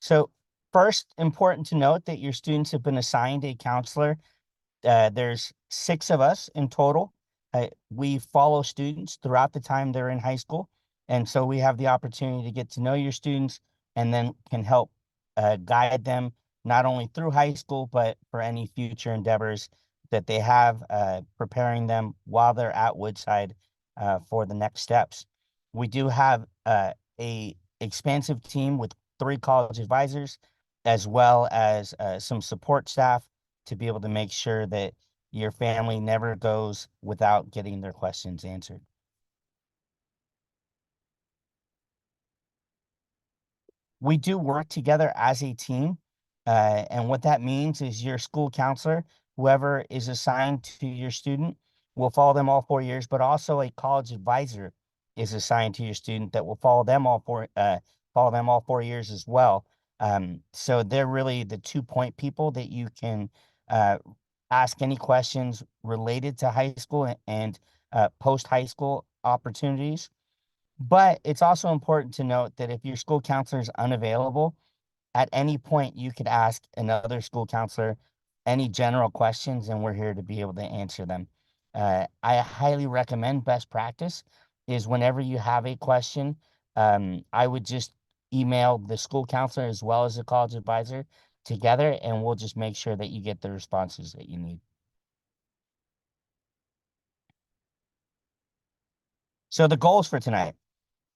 So first, important to note that your students have been assigned a counselor. There's 6 of us in total. We follow students throughout the time they're in high school. And so we have the opportunity to get to know your students and then can help guide them not only through high school, but for any future endeavors that they have, preparing them while they're at Woodside for the next steps. We do have a expansive team with 3 college advisors, as well as some support staff to be able to make sure that your family never goes without getting their questions answered. We do work together as a team. And what that means is your school counselor, whoever is assigned to your student, will follow them all 4 years, but also a college advisor is assigned to your student that will follow them all 4 years as well. So they're really the 2-point people that you can ask any questions related to high school and post high school opportunities. But it's also important to note that if your school counselor is unavailable, at any point you could ask another school counselor any general questions, and we're here to be able to answer them. I highly recommend best practice is whenever you have a question, I would just email the school counselor as well as the college advisor together, and we'll just make sure that you get the responses that you need. So the goals for tonight.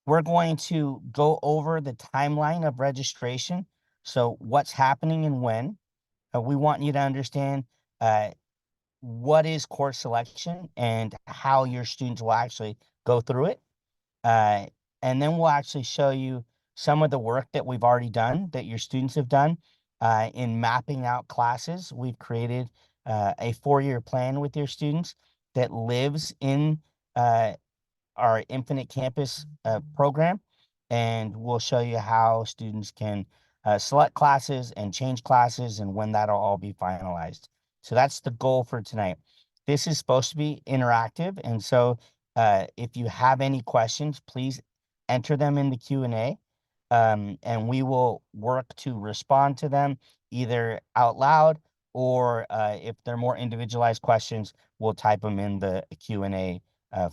We're going to go over the timeline of registration. So what's happening and when. We want you to understand what is course selection and how your students will actually go through it. And then we'll actually show you some of the work that we've already done, that your students have done in mapping out classes. We've created a 4-year plan with your students that lives in our Infinite Campus program, and we'll show you how students can select classes and change classes and when that'll all be finalized. So that's the goal for tonight. This is supposed to be interactive, and so if you have any questions, please enter them in the Q&A, and we will work to respond to them either out loud or if they're more individualized questions, we'll type them in the Q&A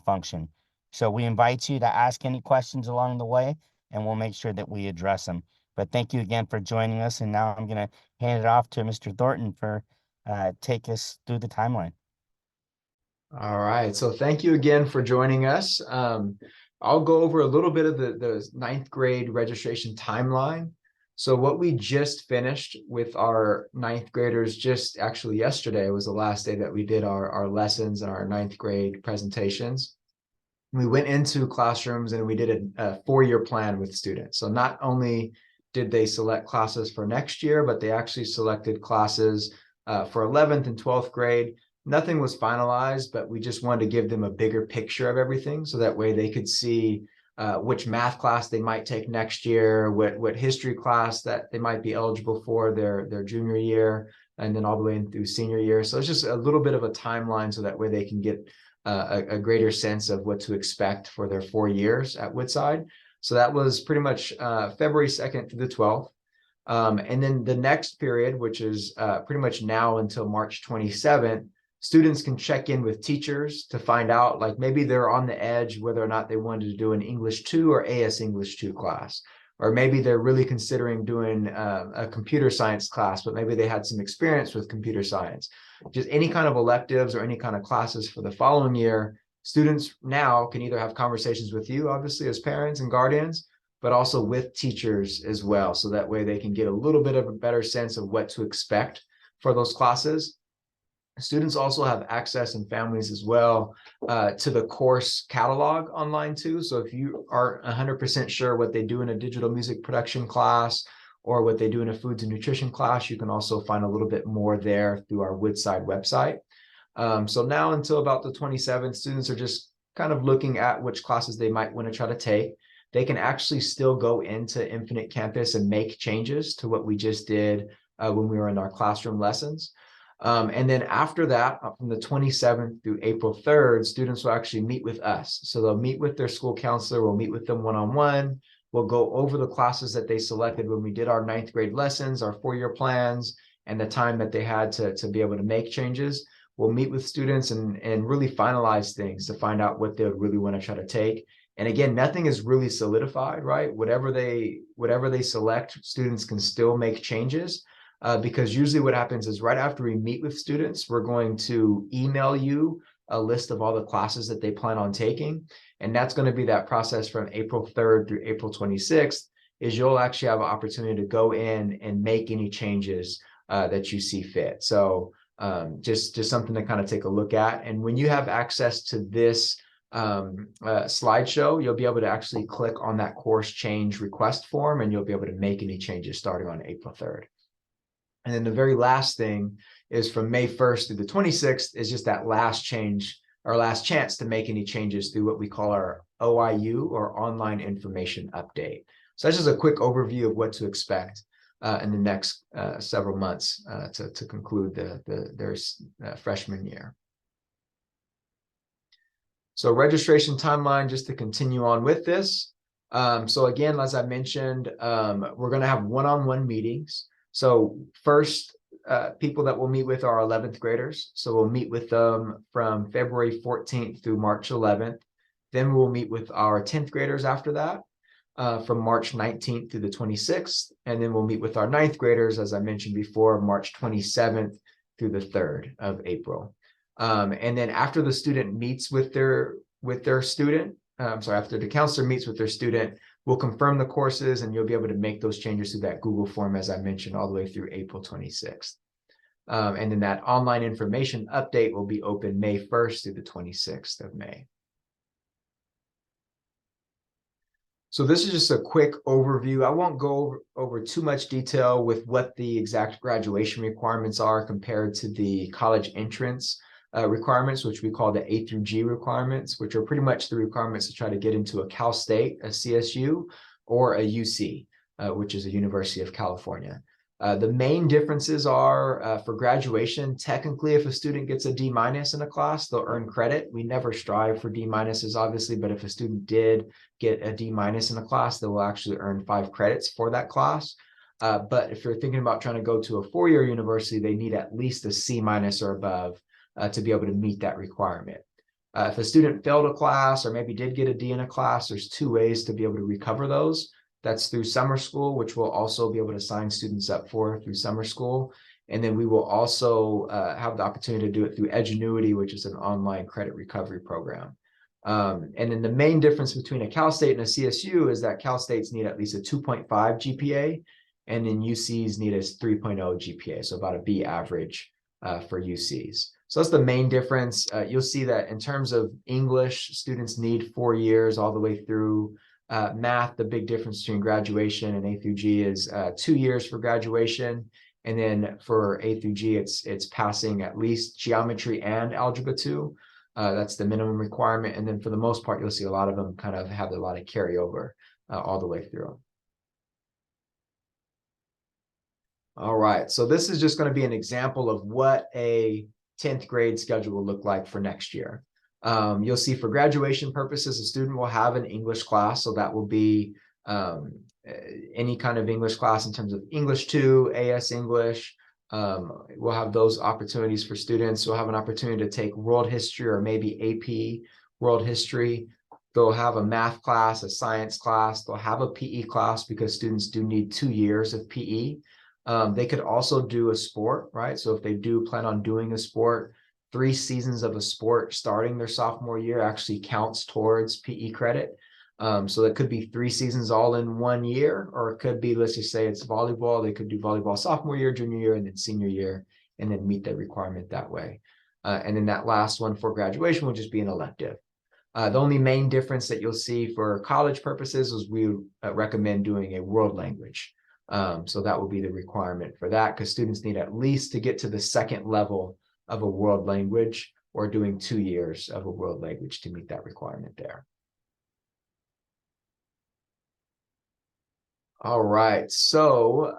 function. So we invite you to ask any questions along the way, and we'll make sure that we address them. But thank you again for joining us. And now I'm going to hand it off to Mr. Thornton for take us through the timeline. All right. So thank you again for joining us. I'll go over a little bit of the 9th grade registration timeline. So what we just finished with our 9th graders, just actually yesterday was the last day that we did our lessons and our 9th grade presentations. We went into classrooms and we did a 4-year plan with students. So not only did they select classes for next year, but they actually selected classes for 11th and 12th grade. Nothing was finalized, but we just wanted to give them a bigger picture of everything. So that way they could see which math class they might take next year, what history class that they might be eligible for their junior year, and then all the way through senior year. So it's just a little bit of a timeline so that way they can get a greater sense of what to expect for their 4 years at Woodside. So that was pretty much February 2nd through the 12th. And then the next period, which is pretty much now until March 27th, students can check in with teachers to find out, like maybe they're on the edge whether or not they wanted to do an English 2 or AS English 2 class. Or maybe they're really considering doing a computer science class, but maybe they had some experience with computer science. Just any kind of electives or any kind of classes for the following year, students now can either have conversations with you, obviously, as parents and guardians, but also with teachers as well. So that way they can get a little bit of a better sense of what to expect for those classes. Students also have access, and families as well, to the course catalog online too. So if you aren't 100% sure what they do in a digital music production class or what they do in a foods and nutrition class, you can also find a little bit more there through our Woodside website. So now until about the 27th, students are just kind of looking at which classes they might want to try to take. They can actually still go into Infinite Campus and make changes to what we just did when we were in our classroom lessons. And then after that, from the 27th through April 3rd, students will actually meet with us. So they'll meet with their school counselor, we'll meet with them one-on-one, We'll go over the classes that they selected when we did our 9th grade lessons, our 4-year plans, and the time that they had to be able to make changes. We'll meet with students and really finalize things to find out what they would really want to try to take. And again, nothing is really solidified, right? Whatever they select, students can still make changes. Because usually what happens is right after we meet with students, we're going to email you a list of all the classes that they plan on taking. And that's going to be that process from April 3rd through April 26th, is you'll actually have an opportunity to go in and make any changes that you see fit. So just something to kind of take a look at. And when you have access to this slideshow, you'll be able to actually click on that course change request form, and you'll be able to make any changes starting on April 3rd. And then the very last thing is from May 1st through the 26th is just that last change, our last chance to make any changes through what we call our OIU, or online information update. So that's just a quick overview of what to expect in the next several months to conclude their freshman year. So registration timeline, just to continue on with this. So again, as I mentioned, we're going to have one-on-one meetings. So first, people that we'll meet with are 11th graders. So we'll meet with them from February 14th through March 11th. Then we'll meet with our 10th graders after that, from March 19th through the 26th. And then we'll meet with our 9th graders, as I mentioned before, March 27th through the 3rd of April. And then after the student meets with their student, after the counselor meets with their student, we'll confirm the courses, and you'll be able to make those changes through that Google form, as I mentioned, all the way through April 26th. And then that online information update will be open May 1st through the 26th of May. So this is just a quick overview. I won't go over too much detail with what the exact graduation requirements are compared to the college entrance requirements, which we call the A through G requirements, which are pretty much the requirements to try to get into a Cal State, a CSU, or a UC, which is a University of California. The main differences are for graduation. Technically, if a student gets a D- in a class, they'll earn credit. We never strive for D- obviously, but if a student did get a D- in a class, they will actually earn 5 credits for that class. But if you're thinking about trying to go to a 4-year university, they need at least a C- or above to be able to meet that requirement. If a student failed a class or maybe did get a D in a class, there's 2 ways to be able to recover those. That's through summer school, which we'll also be able to sign students up for through summer school. And then we will also have the opportunity to do it through Edgenuity, which is an online credit recovery program. And then the main difference between a Cal State and a CSU is that Cal States need at least a 2.5 GPA, and then UCs need a 3.0 GPA, so about a B average for UCs. So that's the main difference. You'll see that in terms of English, students need 4 years all the way through. Math, the big difference between graduation and A through G is 2 years for graduation. And then for A through G, it's passing at least geometry and algebra 2. That's the minimum requirement. And then for the most part, you'll see a lot of them kind of have a lot of carryover all the way through. All right, so this is just going to be an example of what a 10th grade schedule will look like for next year. You'll see for graduation purposes, a student will have an English class. So that will be any kind of English class in terms of English 2, AS English. We'll have those opportunities for students. We'll have an opportunity to take world history or maybe AP world history. They'll have a math class, a science class. They'll have a PE class because students do need 2 years of PE. They could also do a sport, right? So if they do plan on doing a sport, 3 seasons of a sport starting their sophomore year actually counts towards PE credit. So that could be 3 seasons all in 1 year, or it could be, let's just say it's volleyball. They could do volleyball sophomore year, junior year, and then senior year, and then meet that requirement that way. And then that last one for graduation will just be an elective. The only main difference that you'll see for college purposes is we recommend doing a world language. So that will be the requirement for that, because students need at least to get to the 2nd level of a world language, or doing 2 years of a world language to meet that requirement there. All right, so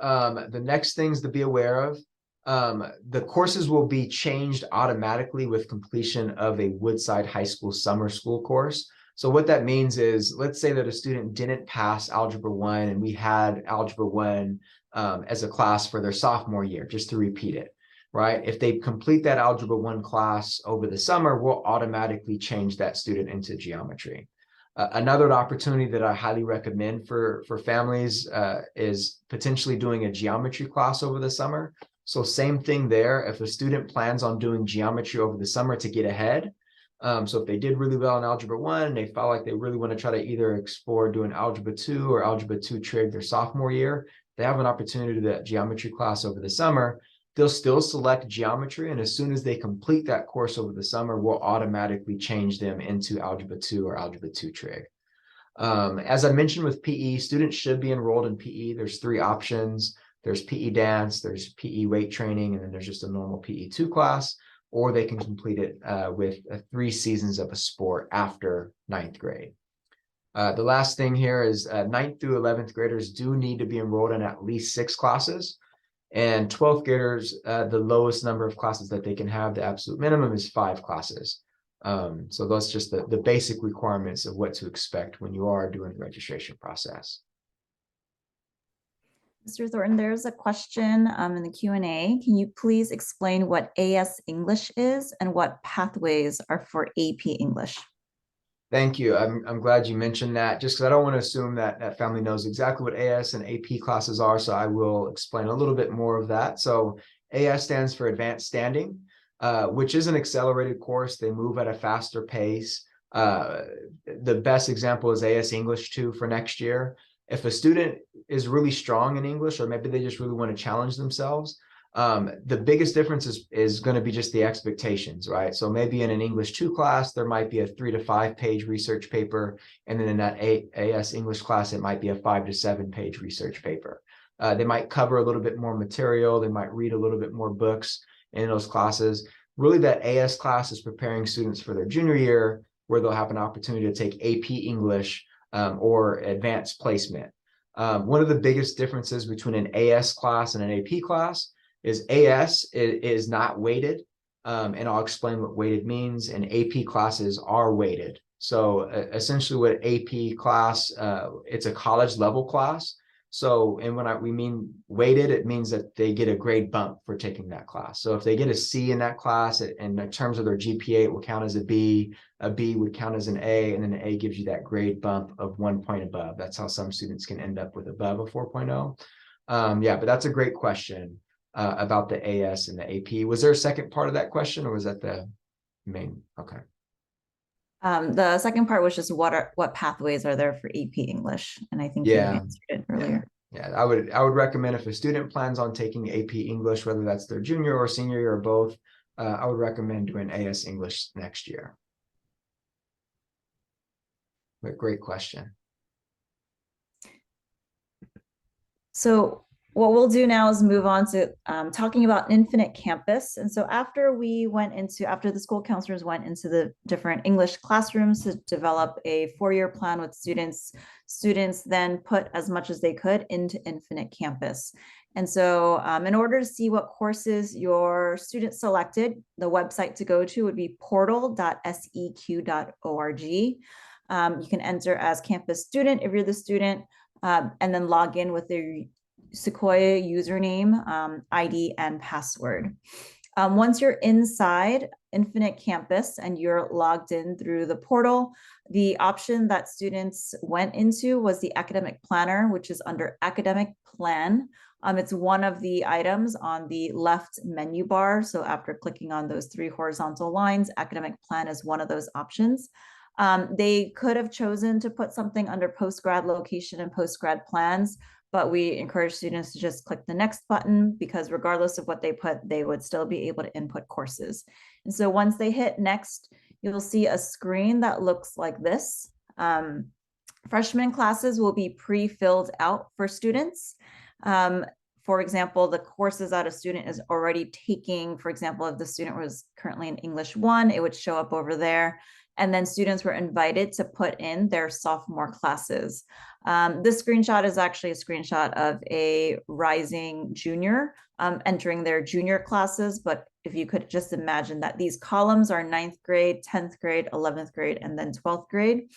the next things to be aware of, the courses will be changed automatically with completion of a Woodside High School summer school course. So what that means is, let's say that a student didn't pass Algebra 1 and we had Algebra 1 as a class for their sophomore year, just to repeat it, right? If they complete that Algebra 1 class over the summer, we'll automatically change that student into geometry. Another opportunity that I highly recommend for families is potentially doing a geometry class over the summer. So same thing there. If a student plans on doing geometry over the summer to get ahead, so if they did really well in Algebra 1, and they felt like they really want to try to either explore doing Algebra 2 or Algebra 2 trig their sophomore year, they have an opportunity to do that geometry class over the summer. They'll still select geometry, and as soon as they complete that course over the summer, we'll automatically change them into Algebra 2 or Algebra 2 trig. As I mentioned with PE, students should be enrolled in PE. There's 3 options. There's PE dance, there's PE weight training, and then there's just a normal PE 2 class, or they can complete it with 3 seasons of a sport after 9th grade. The last thing here is 9th through 11th graders do need to be enrolled in at least 6 classes. And 12th graders, the lowest number of classes that they can have, the absolute minimum is 5 classes. So that's just the basic requirements of what to expect when you are doing the registration process. Mr. Thornton, there's a question in the Q&A. Can you please explain what AS English is and what pathways are for AP English? Thank you. I'm glad you mentioned that, just because I don't want to assume that that family knows exactly what AS and AP classes are, so I will explain a little bit more of that. So AS stands for Advanced Standing, which is an accelerated course. They move at a faster pace. The best example is AS English 2 for next year. If a student is really strong in English, or maybe they just really want to challenge themselves, the biggest difference is going to be just the expectations, right? So maybe in an English 2 class, there might be a 3 to 5 page research paper. And then in that AS English class, it might be a 5 to 7 page research paper. They might cover a little bit more material. They might read a little bit more books in those classes. Really, that AS class is preparing students for their junior year, where they'll have an opportunity to take AP English or advanced placement. One of the biggest differences between an AS class and an AP class is AS is not weighted, and I'll explain what weighted means, and AP classes are weighted. So essentially what AP class, it's a college level class. So, and when we mean weighted, it means that they get a grade bump for taking that class. So if they get a C in that class, and in terms of their GPA, it will count as a B would count as an A, and then an A gives you that grade bump of 1 point above. That's how some students can end up with above a 4.0. Yeah, but that's a great question about the AS and the AP. Was there a second part of that question, or was that the main? Okay. The second part was just what pathways are there for AP English? And I think you answered it earlier. Yeah, I would recommend, if a student plans on taking AP English, whether that's their junior or senior year or both, I would recommend doing AS English next year. But great question. So what we'll do now is move on to talking about Infinite Campus. And so after the school counselors went into the different English classrooms to develop a 4-year plan with students then put as much as they could into Infinite Campus. And so in order to see what courses your student selected, the website to go to would be portal.seq.org. You can enter as campus student if you're the student, and then log in with their Sequoia username, ID, and password. Once you're inside Infinite Campus and you're logged in through the portal, the option that students went into was the academic planner, which is under academic plan. It's one of the items on the left menu bar. So after clicking on those 3 horizontal lines, academic plan is one of those options. They could have chosen to put something under post-grad location and post-grad plans, but we encourage students to just click the next button, because regardless of what they put, they would still be able to input courses. And so once they hit next, you'll see a screen that looks like this. Freshman classes will be pre-filled out for students. For example, the courses that a student is already taking, for example, if the student was currently in English 1, it would show up over there. And then students were invited to put in their sophomore classes. This screenshot is actually a screenshot of a rising junior entering their junior classes. But if you could just imagine that these columns are 9th grade, 10th grade, 11th grade, and then 12th grade.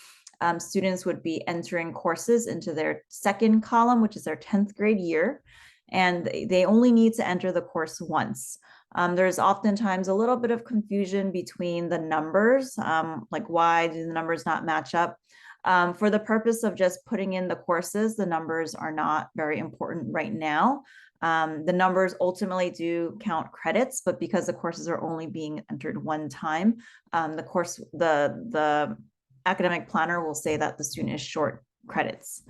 Students would be entering courses into their second column, which is their 10th grade year. And they only need to enter the course once. There's oftentimes a little bit of confusion between the numbers, like why do the numbers not match up? For the purpose of just putting in the courses, the numbers are not very important right now. The numbers ultimately do count credits, but because the courses are only being entered one time, the academic planner will say that the student is short credits.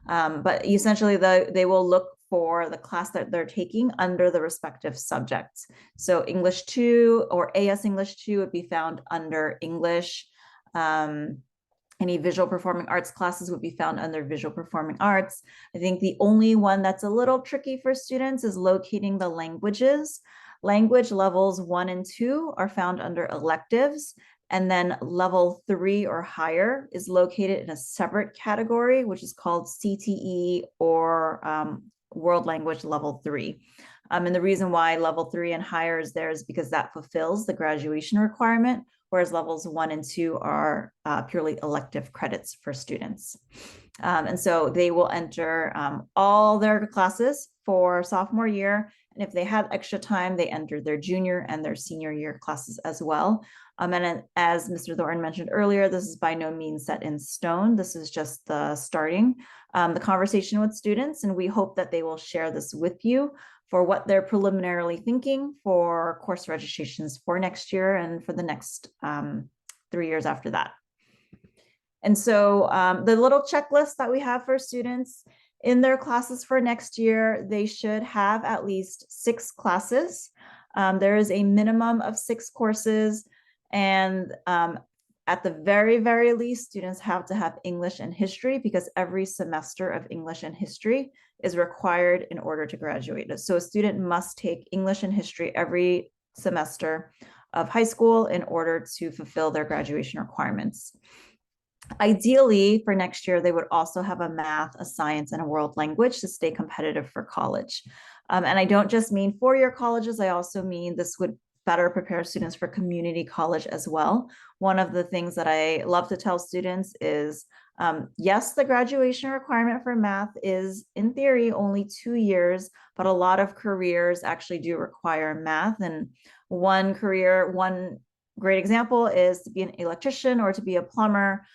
But essentially they will look for the class that they're taking under the respective subjects. So English 2 or AS English 2 would be found under English. Any visual performing arts classes would be found under visual performing arts. I think the only one that's a little tricky for students is locating the languages. Language levels 1 and 2 are found under electives. And then level 3 or higher is located in a separate category, which is called CTE or World Language Level 3. And the reason why level 3 and higher is there is because that fulfills the graduation requirement, whereas levels 1 and 2 are purely elective credits for students. And so they will enter all their classes for sophomore year. And if they have extra time, they enter their junior and their senior year classes as well. And as Mr. Thornton mentioned earlier, this is by no means set in stone. This is just the starting the conversation with students, and we hope that they will share this with you for what they're preliminarily thinking for course registrations for next year and for the next 3 years after that. And so the little checklist that we have for students in their classes for next year, they should have at least 6 classes. There is a minimum of 6 courses, and at the very, very least, students have to have English and history because every semester of English and history is required in order to graduate. So a student must take English and history every semester of high school in order to fulfill their graduation requirements. Ideally, for next year, they would also have a math, a science, and a world language to stay competitive for college. And I don't just mean four-year colleges, I also mean this would better prepare students for community college as well. One of the things that I love to tell students is, yes, the graduation requirement for math is in theory only 2 years, but a lot of careers actually do require math. And one great example is to be an electrician or to be a plumber.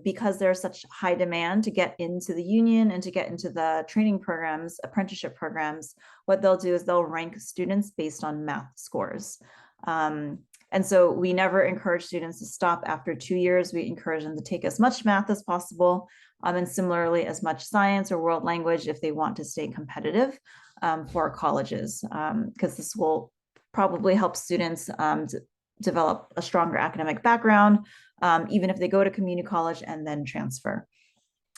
Because there's such high demand to get into the union and to get into the training programs, apprenticeship programs, what they'll do is they'll rank students based on math scores. And so we never encourage students to stop after 2 years. We encourage them to take as much math as possible, and similarly as much science or world language if they want to stay competitive for colleges, because this will probably help students to develop a stronger academic background, even if they go to community college and then transfer.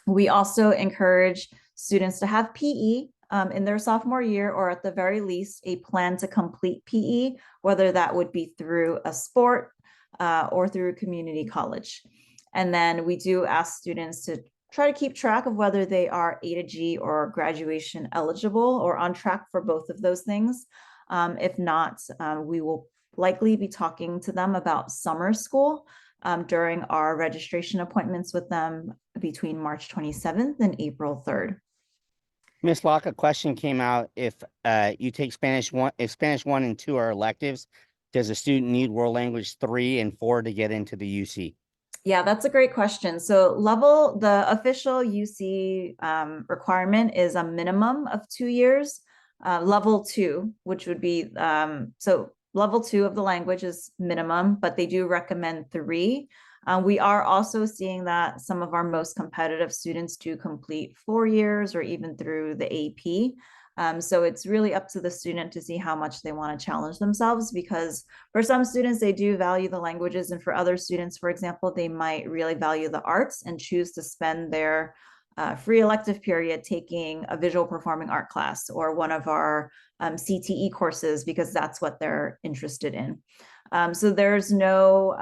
We also encourage students to have PE in their sophomore year, or at the very least, a plan to complete PE, whether that would be through a sport or through community college. And then we do ask students to try to keep track of whether they are A to G or graduation eligible or on track for both of those things. If not, we will likely be talking to them about summer school during our registration appointments with them between March 27th and April 3rd. Ms. Locke, a question came out. If you take Spanish 1, if Spanish 1 and 2 are electives, does a student need World Language 3 and 4 to get into the UC? Yeah, that's a great question. So the official UC requirement is a minimum of 2 years. Level 2, which would be, so level 2 of the language is minimum, but they do recommend 3. We are also seeing that some of our most competitive students do complete 4 years or even through the AP. So it's really up to the student to see how much they want to challenge themselves, because for some students, they do value the languages. And for other students, for example, they might really value the arts and choose to spend their free elective period taking a visual performing art class or one of our CTE courses, because that's what they're interested in. So there's no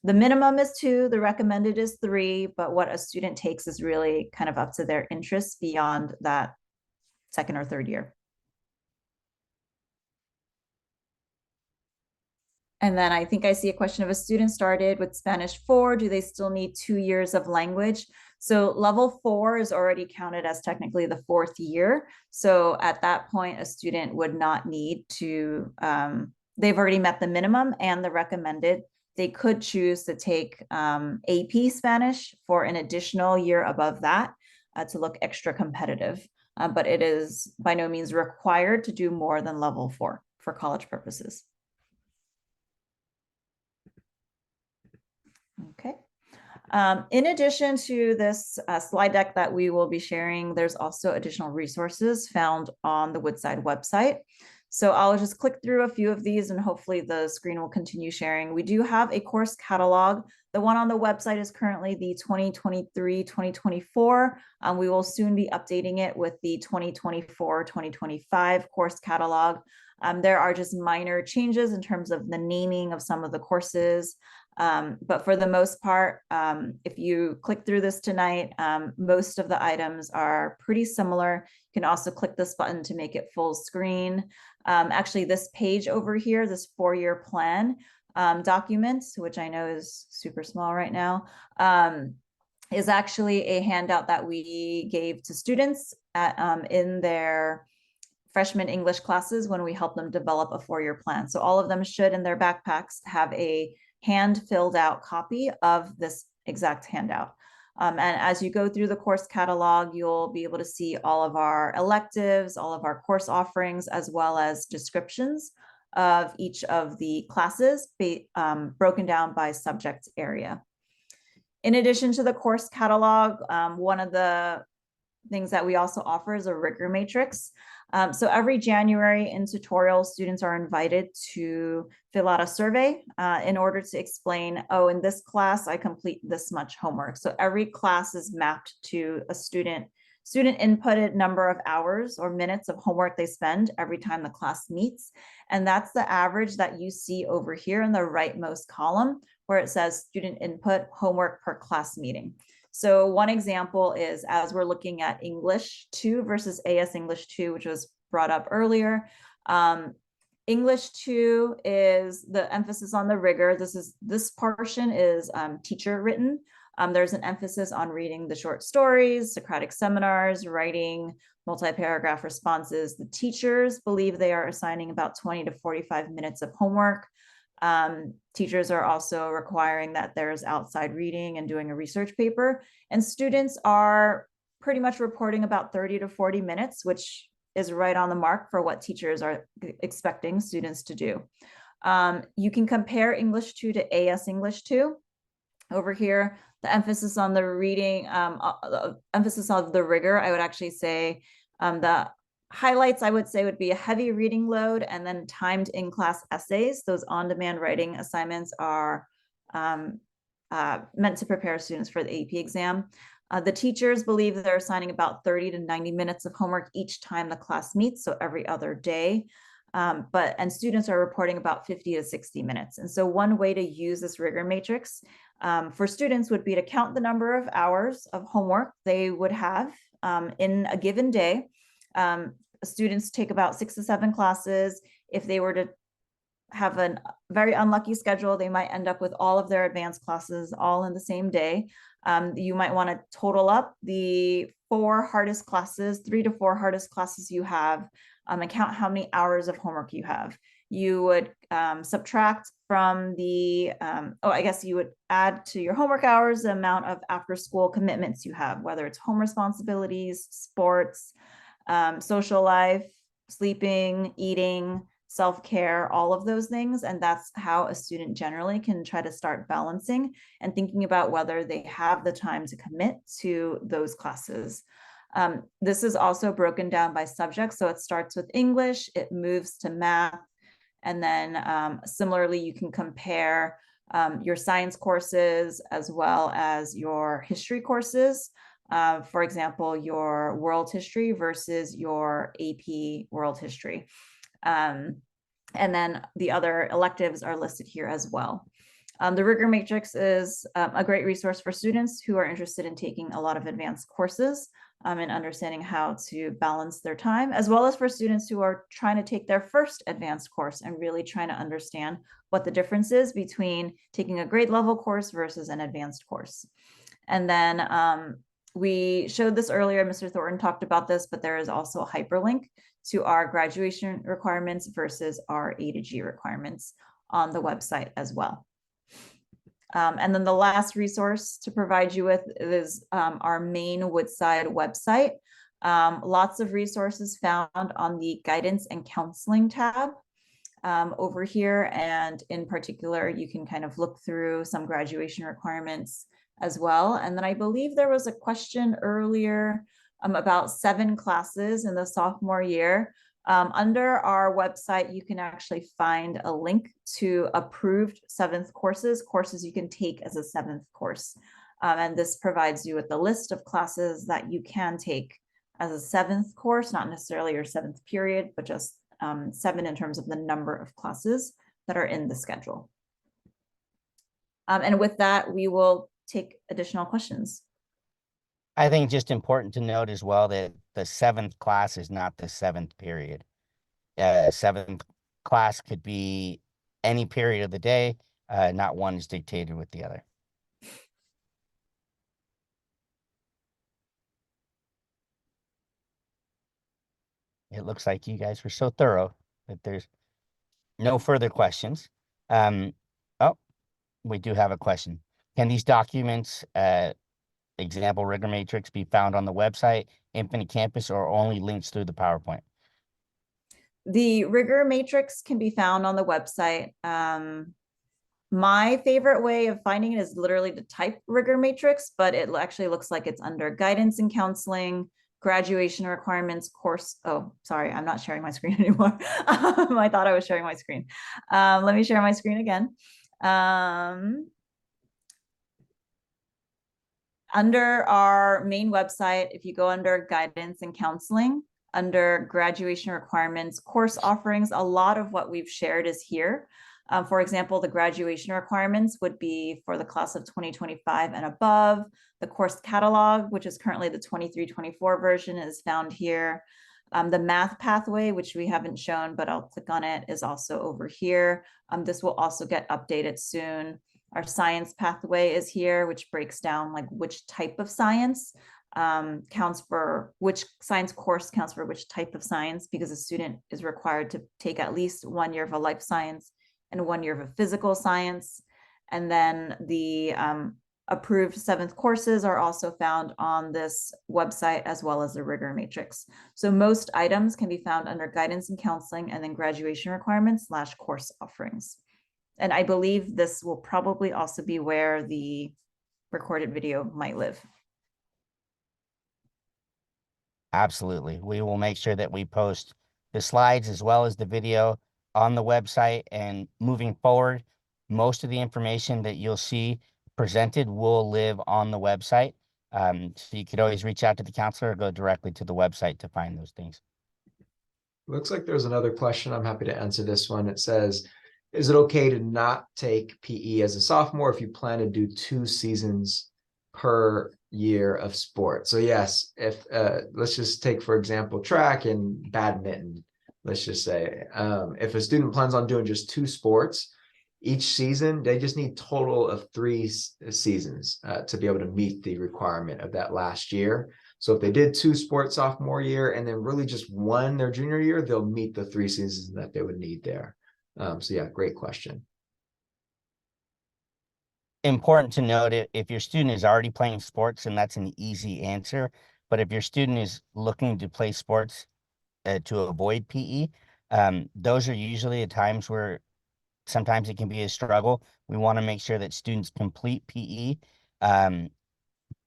The minimum is 2, the recommended is 3, but what a student takes is really kind of up to their interests beyond that second or third year. And then I think I see a question of a student started with Spanish 4. Do they still need 2 years of language? So level 4 is already counted as technically the 4th year. So at that point, a student would not need to, they've already met the minimum and the recommended. They could choose to take AP Spanish for an additional year above that to look extra competitive. But it is by no means required to do more than level 4 for college purposes. Okay. In addition to this slide deck that we will be sharing, there's also additional resources found on the Woodside website. So I'll just click through a few of these and hopefully the screen will continue sharing. We do have a course catalog. The one on the website is currently the 2023-2024. We will soon be updating it with the 2024-2025 course catalog. There are just minor changes in terms of the naming of some of the courses. But for the most part, if you click through this tonight, most of the items are pretty similar. You can also click this button to make it full screen. Actually, this page over here, this 4-year plan document, which I know is super small right now, is actually a handout that we gave to students in their freshman English classes when we help them develop a 4-year plan. So all of them should in their backpacks have a hand filled out copy of this exact handout. And as you go through the course catalog, you'll be able to see all of our electives, all of our course offerings, as well as descriptions of each of the classes broken down by subject area. In addition to the course catalog, one of the things that we also offer is a rigor matrix. So every January in tutorial, students are invited to fill out a survey in order to explain, oh, in this class, I complete this much homework. So every class is mapped to a student inputted number of hours or minutes of homework they spend every time the class meets. And that's the average that you see over here in the rightmost column, where it says student input homework per class meeting. So one example is, as we're looking at English 2 versus AS English 2, which was brought up earlier, English 2 is the emphasis on the rigor. This portion is teacher written. There's an emphasis on reading the short stories, Socratic seminars, writing multi-paragraph responses. The teachers believe they are assigning about 20 to 45 minutes of homework. Teachers are also requiring that there's outside reading and doing a research paper, and students are pretty much reporting about 30 to 40 minutes, which is right on the mark for what teachers are expecting students to do. You can compare English 2 to AS English 2. Over here, the emphasis on the reading, emphasis on the rigor, I would actually say the highlights, I would say, would be a heavy reading load and then timed in-class essays. Those on-demand writing assignments are meant to prepare students for the AP exam. The teachers believe that they're assigning about 30 to 90 minutes of homework each time the class meets, so every other day. And students are reporting about 50 to 60 minutes. And so one way to use this rigor matrix for students would be to count the number of hours of homework they would have in a given day. Students take about 6 to 7 classes. If they were to have a very unlucky schedule, they might end up with all of their advanced classes all in the same day. You might want to total up the 4 hardest classes, 3 to 4 hardest classes you have, and count how many hours of homework you have. You would subtract from the, I guess you would add to your homework hours the amount of after-school commitments you have, whether it's home responsibilities, sports, social life, sleeping, eating, self-care, all of those things. And that's how a student generally can try to start balancing and thinking about whether they have the time to commit to those classes. This is also broken down by subject. So it starts with English, it moves to math, and then similarly, you can compare your science courses as well as your history courses. For example, your world history versus your AP world history. And then the other electives are listed here as well. The Rigor Matrix is a great resource for students who are interested in taking a lot of advanced courses and understanding how to balance their time, as well as for students who are trying to take their first advanced course and really trying to understand what the difference is between taking a grade level course versus an advanced course. And then we showed this earlier, Mr. Thornton talked about this, but there is also a hyperlink to our graduation requirements versus our A to G requirements on the website as well. And then the last resource to provide you with is our main Woodside website. Lots of resources found on the guidance and counseling tab over here. And in particular, you can kind of look through some graduation requirements as well. And then I believe there was a question earlier about 7 classes in the sophomore year. Under our website, you can actually find a link to approved 7th courses you can take as a 7th course. And this provides you with a list of classes that you can take as a 7th course, not necessarily your 7th period, but just 7 in terms of the number of classes that are in the schedule. And with that, we will take additional questions. I think just important to note as well that the 7th class is not the 7th period. 7th class could be any period of the day, not one is dictated with the other. It looks like you guys were so thorough that there's no further questions. Oh, we do have a question. Can these documents, example rigor matrix, be found on the website, Infinite Campus, or only links through the PowerPoint? The rigor matrix can be found on the website. My favorite way of finding it is literally to type rigor matrix, but it actually looks like it's under guidance and counseling, graduation requirements, course. Oh, sorry, I'm not sharing my screen anymore. I thought I was sharing my screen. Let me share my screen again. Under our main website, if you go under guidance and counseling, under graduation requirements, course offerings, a lot of what we've shared is here. For example, the graduation requirements would be for the class of 2025 and above. The course catalog, which is currently the 23-24 version, is found here. The math pathway, which we haven't shown, but I'll click on it, is also over here. This will also get updated soon. Our science pathway is here, which breaks down like which type of science counts for which science course counts for which type of science, because a student is required to take at least 1 year of a life science and 1 year of a physical science. And then the approved 7th courses are also found on this website, as well as the rigor matrix. So most items can be found under guidance and counseling, and then graduation requirements / course offerings. And I believe this will probably also be where the recorded video might live. Absolutely. We will make sure that we post the slides as well as the video on the website. And moving forward, most of the information that you'll see presented will live on the website. So you could always reach out to the counselor or go directly to the website to find those things. Looks like there's another question. I'm happy to answer this one. It says, is it okay to not take PE as a sophomore if you plan to do 2 seasons per year of sport? So yes, if let's just take, for example, track and badminton. Let's just say if a student plans on doing just 2 sports each season, they just need total of 3 seasons to be able to meet the requirement of that last year. So if they did 2 sports sophomore year and then really just 1 their junior year, they'll meet the 3 seasons that they would need there. So yeah, great question. Important to note, if your student is already playing sports, and that's an easy answer. But if your student is looking to play sports to avoid PE, those are usually the times where sometimes it can be a struggle. We want to make sure that students complete PE.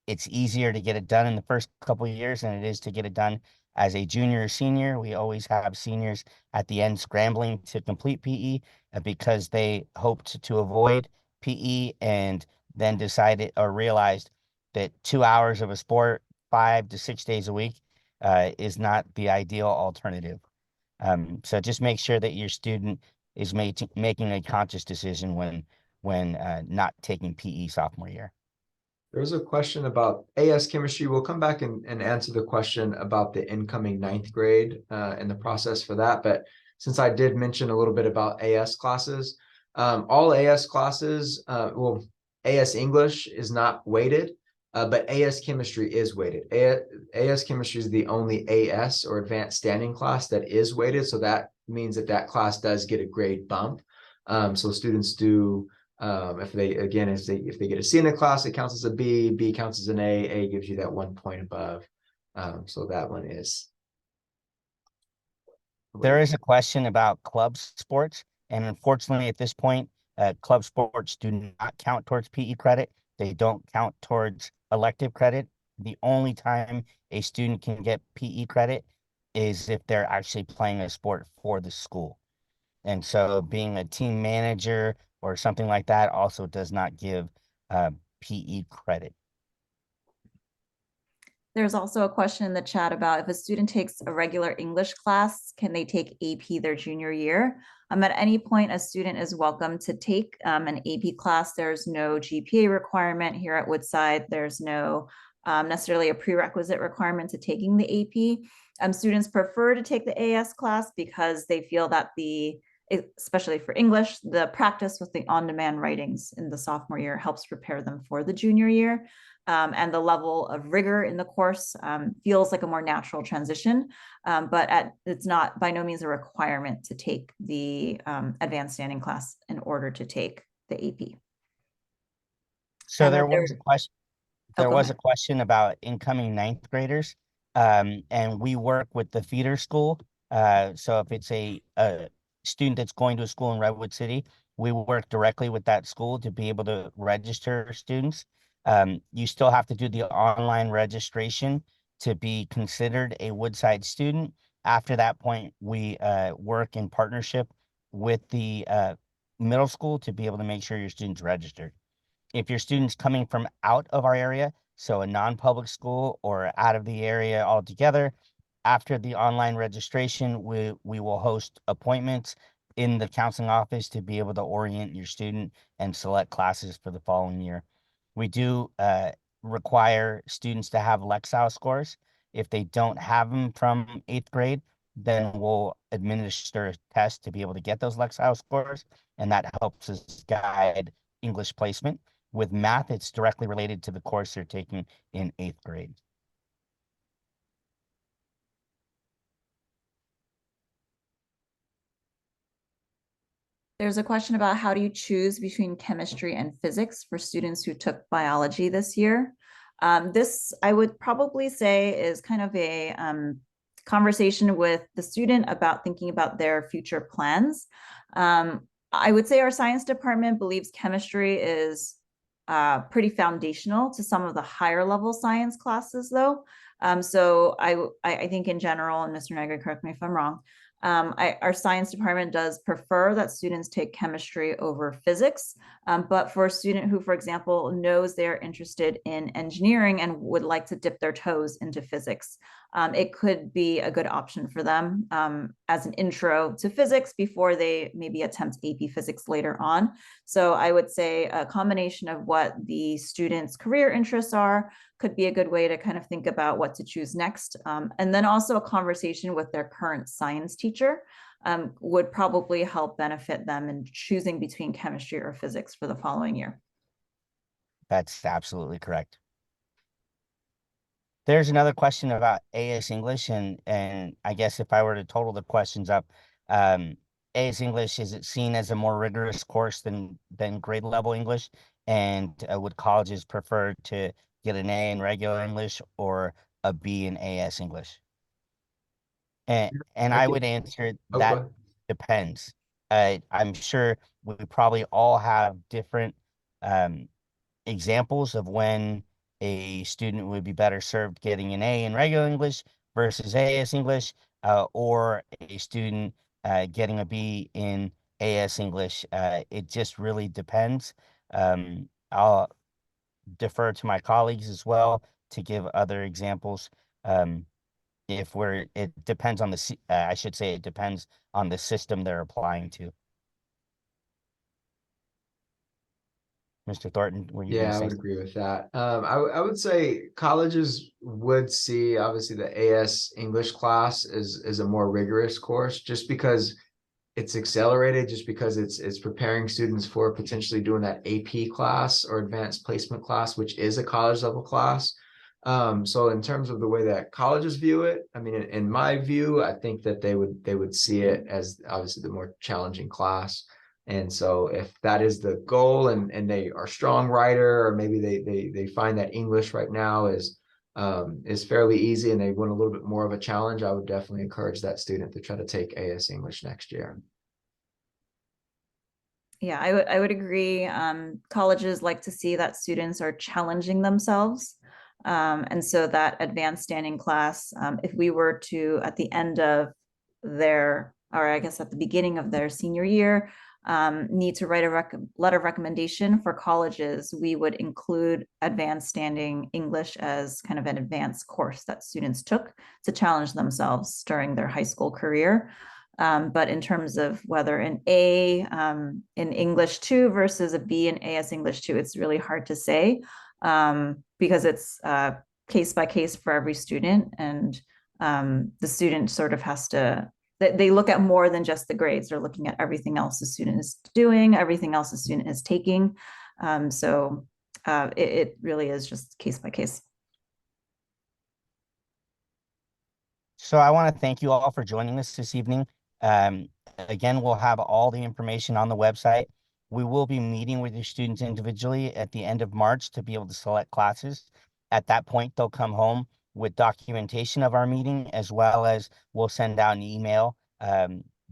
It's easier to get it done in the first couple of years than it is to get it done as a junior or senior. We always have seniors at the end scrambling to complete PE because they hoped to avoid PE and then decided or realized that 2 hours of a sport 5 to 6 days a week is not the ideal alternative. So just make sure that your student is making a conscious decision when when not taking PE sophomore year. There's a question about AS chemistry. We'll come back and answer the question about the incoming ninth grade and the process for that. But since I did mention a little bit about AS classes, all AS classes, well, AS English is not weighted, but AS chemistry is weighted. AS chemistry is the only AS or advanced standing class that is weighted. So that means that that class does get a grade bump. So students do, if they get a C in the class, it counts as a B counts as an A gives you that 1 point above. So that one is. There is a question about club sports, and unfortunately at this point, club sports do not count towards PE credit. They don't count towards elective credit. The only time a student can get PE credit is if they're actually playing a sport for the school. And so being a team manager or something like that also does not give PE credit. There's also a question in the chat about if a student takes a regular English class, can they take AP their junior year? At any point, a student is welcome to take an AP class. There's no GPA requirement here at Woodside. There's no necessarily a prerequisite requirement to taking the AP. Students prefer to take the AS class because they feel that especially for English, the practice with the on-demand writings in the sophomore year helps prepare them for the junior year. And the level of rigor in the course feels like a more natural transition, but it's not by no means a requirement to take the advanced standing class in order to take the AP. So And there then was a question. There go was a ahead. question about incoming ninth graders, and we work with the feeder school. So if it's a student that's going to a school in Redwood City, we work directly with that school to be able to register students. You still have to do the online registration to be considered a Woodside student. After that point, we work in partnership with the middle school to be able to make sure your student's registered. If your student's coming from out of our area, so a non-public school or out of the area altogether, after the online registration, we will host appointments in the counseling office to be able to orient your student and select classes for the following year. We do require students to have Lexile scores. If they don't have them from 8th grade, then we'll administer a test to be able to get those Lexile scores, and that helps us guide English placement. With math, it's directly related to the course they're taking in 8th grade. There's a question about how do you choose between chemistry and physics for students who took biology this year? This, I would probably say, is kind of a conversation with the student about thinking about their future plans. I would say our science department believes chemistry is pretty foundational to some of the higher level science classes, though. So I think in general, and Mr. Negri, correct me if I'm wrong, our science department does prefer that students take chemistry over physics. But for a student who, for example, knows they're interested in engineering and would like to dip their toes into physics, it could be a good option for them as an intro to physics before they maybe attempt AP physics later on. So I would say a combination of what the student's career interests are could be a good way to kind of think about what to choose next. And then also a conversation with their current science teacher would probably help benefit them in choosing between chemistry or physics for the following year. That's absolutely correct. There's another question about AS English, and I guess if I were to total the questions up, AS English, is it seen as a more rigorous course than grade level English? And would colleges prefer to get an A in regular English or a B in AS English? And I would answer Oh, go that ahead. depends. I'm sure we probably all have different examples of when a student would be better served getting an A in regular English versus AS English, or a student getting a B in AS English. It just really depends. I'll defer to my colleagues as well to give other examples. It depends on I should say it depends on the system they're applying to. Mr. Thornton, were you going to Yeah, I say would something? agree with that. I would say colleges would see obviously the AS English class is a more rigorous course just because it's accelerated, just because it's preparing students for potentially doing that AP class or advanced placement class, which is a college level class. So in terms of the way that colleges view it, I mean, in my view, I think that they would see it as obviously the more challenging class. And so if that is the goal and they are strong writer, or maybe they find that English right now is fairly easy and they want a little bit more of a challenge, I would definitely encourage that student to try to take AS English next year. Yeah, I would agree. Colleges like to see that students are challenging themselves. And so that advanced standing class, if we were to, at the end of their, or I guess at the beginning of their senior year, need to write a letter of recommendation for colleges, we would include advanced standing English as kind of an advanced course that students took to challenge themselves during their high school career. But in terms of whether an A in English 2 versus a B in AS English 2, it's really hard to say because it's case by case for every student. And the student sort of has to, they look at more than just the grades. They're looking at everything else the student is doing, everything else the student is taking. So it really is just case by case. So I want to thank you all for joining us this evening. Um, Again, we'll have all the information on the website. We will be meeting with your students individually at the end of March to be able to select classes. At that point, they'll come home with documentation of our meeting, as well as we'll send out an email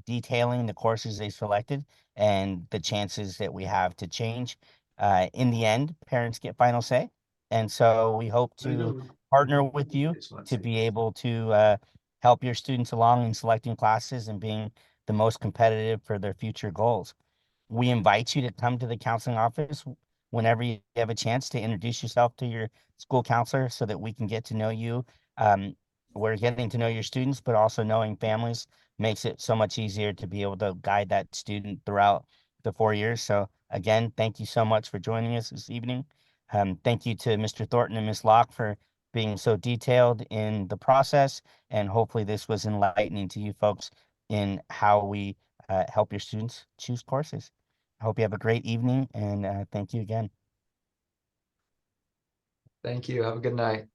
detailing the courses they selected and the chances that we have to change. In the end, parents get final say. And so we hope to partner with you to be able to help your students along in selecting classes and being the most competitive for their future goals. We invite you to come to the counseling office whenever you have a chance to introduce yourself to your school counselor so that we can get to know you. Um, we're getting to know your students, but also knowing families makes it so much easier to be able to guide that student throughout the 4 years. So again, thank you so much for joining us this evening. Thank you to Mr. Thornton and Ms. Locke for being so detailed in the process. And hopefully this was enlightening to you folks in how we help your students choose courses. I hope you have a great evening and thank you again. Thank you. Have a good night.